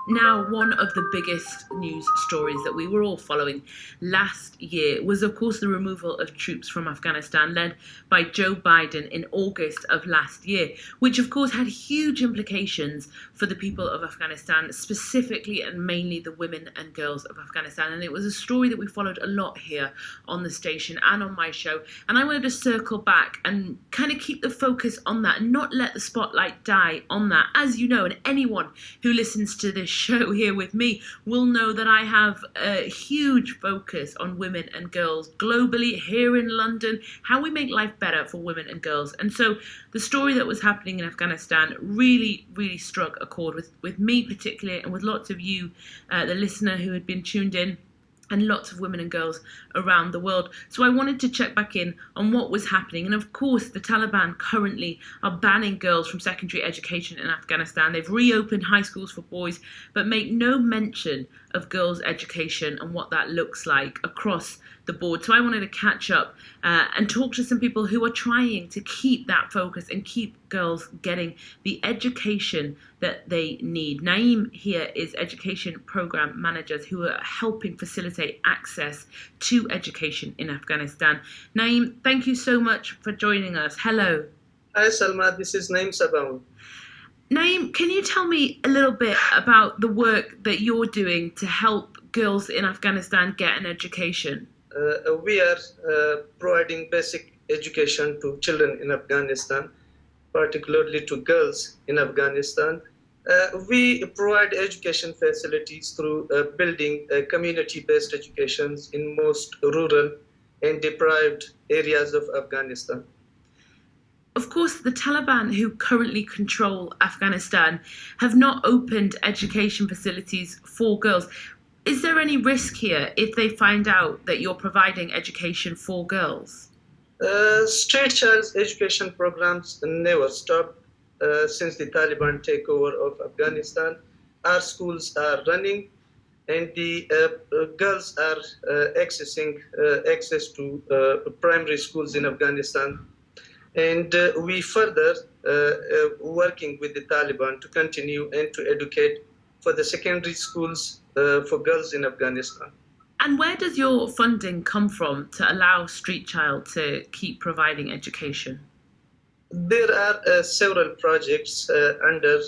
Now, one of the biggest news stories that we were all following last year was, of course, the removal of troops from Afghanistan led by Joe Biden in August of last year, which, of course, had huge implications for the people of Afghanistan, specifically and mainly the women and girls of Afghanistan. And it was a story that we followed a lot here on the station and on my show. And I wanted to circle back and kind of keep the focus on that and not let the spotlight die on that. As you know, and anyone who listens to this show here with me will know that I have a huge focus on women and girls globally here in London, how we make life better for women and girls. And so the story that was happening in Afghanistan really, really struck a chord with me particularly, and with lots of you, the listener who had been tuned in, and lots of women and girls around the world. So I wanted to check back in on what was happening. And of course, the Taliban currently are banning girls from secondary education in Afghanistan. They've reopened high schools for boys, but make no mention of girls' education and what that looks like across the board. So I wanted to catch up and talk to some people who are trying to keep that focus and keep girls getting the education that they need. Naeem here is education program managers who are helping facilitate access to education in Afghanistan. Naeem, thank you so much for joining us. Hello. Hi Salma, this is Naeem Sabaun. Naeem, can you tell me a little bit about the work that you're doing to help girls in Afghanistan get an education? We are providing basic education to children in Afghanistan, particularly to girls in Afghanistan. We provide education facilities through building community-based educations in most rural and deprived areas of Afghanistan. Of course, the Taliban, who currently control Afghanistan, have not opened education facilities for girls. Is there any risk here if they find out that you're providing education for girls? State child education programs never stop since the Taliban takeover of Afghanistan. Our schools are running, and the girls are accessing access to primary schools in Afghanistan. And we further working with the Taliban to continue and to educate for the secondary schools for girls in Afghanistan. And where does your funding come from to allow Street Child to keep providing education? There are several projects under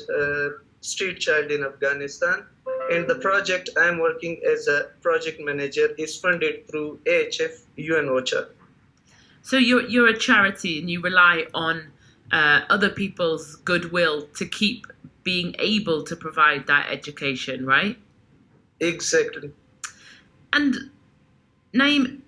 Street Child in Afghanistan, and the project I'm working as a project manager is funded through AHF UN OCHA. So you're a charity and you rely on other people's goodwill to keep being able to provide that education, right? Exactly. And Naeem,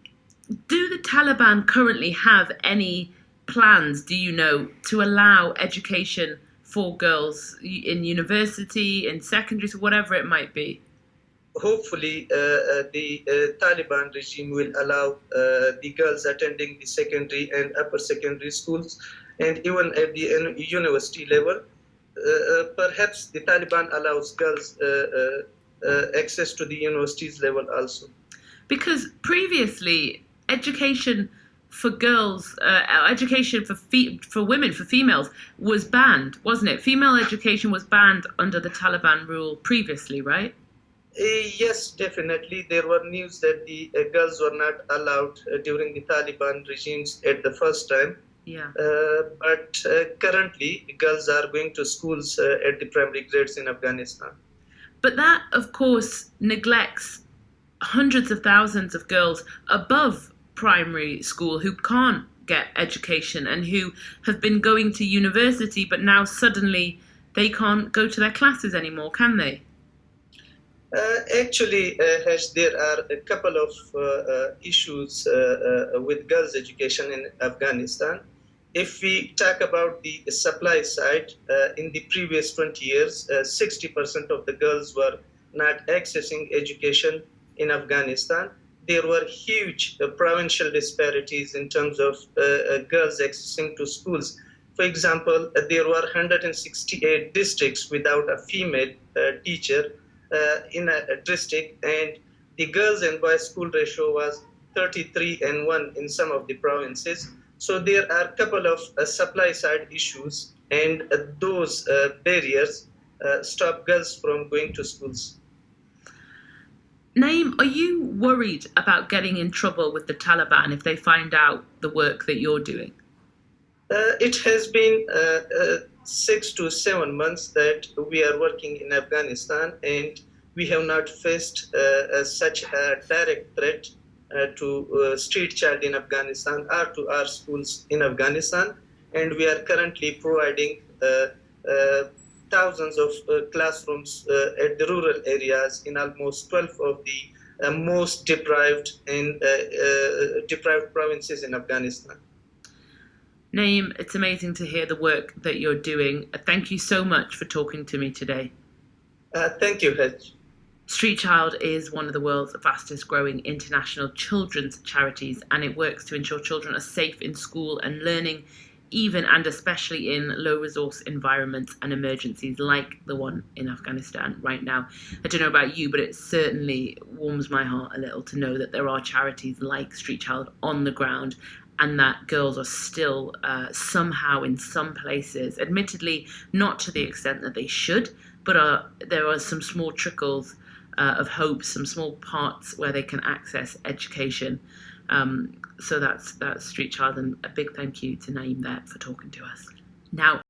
do the Taliban currently have any plans, do you know, to allow education for girls in university, in secondary, so whatever it might be? Hopefully, the Taliban regime will allow the girls attending the secondary and upper secondary schools, and even at the university level. Perhaps the Taliban allows girls access to the universities level also. Because previously, education for girls, education for women, for females, was banned, wasn't it? Female education was banned under the Taliban rule previously, right? Yes, definitely. There were news that the girls were not allowed during the Taliban regimes at the first time. Yeah. But currently, girls are going to schools at the primary grades in Afghanistan. But that, of course, neglects hundreds of thousands of girls above primary school who can't get education and who have been going to university, but now suddenly they can't go to their classes anymore, can they? Actually, there are a couple of issues with girls' education in Afghanistan. If we talk about the supply side, in the previous 20 years, 60% of the girls were not accessing education in Afghanistan. There were huge provincial disparities in terms of girls accessing to schools. For example, there were 168 districts without a female teacher in a district, and the girls and boys school ratio was 33:1 in some of the provinces. So there are a couple of supply side issues, and those barriers stop girls from going to schools. Naeem, are you worried about getting in trouble with the Taliban if they find out the work that you're doing? It has been 6 to 7 months that we are working in Afghanistan, and we have not faced such a direct threat to street child in Afghanistan or to our schools in Afghanistan. And we are currently providing thousands of classrooms at the rural areas in almost 12 of the most deprived and deprived provinces in Afghanistan. Naeem, it's amazing to hear the work that you're doing. Thank you so much for talking to me today. Thank you, Hedge. Street Child is one of the world's fastest growing international children's charities, and it works to ensure children are safe in school and learning, even and especially in low resource environments and emergencies like the one in Afghanistan right now. I don't know about you, but it certainly warms my heart a little to know that there are charities like Street Child on the ground, and that girls are still somehow in some places, admittedly not to the extent that they should, but there are some small trickles of hope, some small parts where they can access education. So that's Street Child, and a big thank you to Naeem there for talking to us. Now,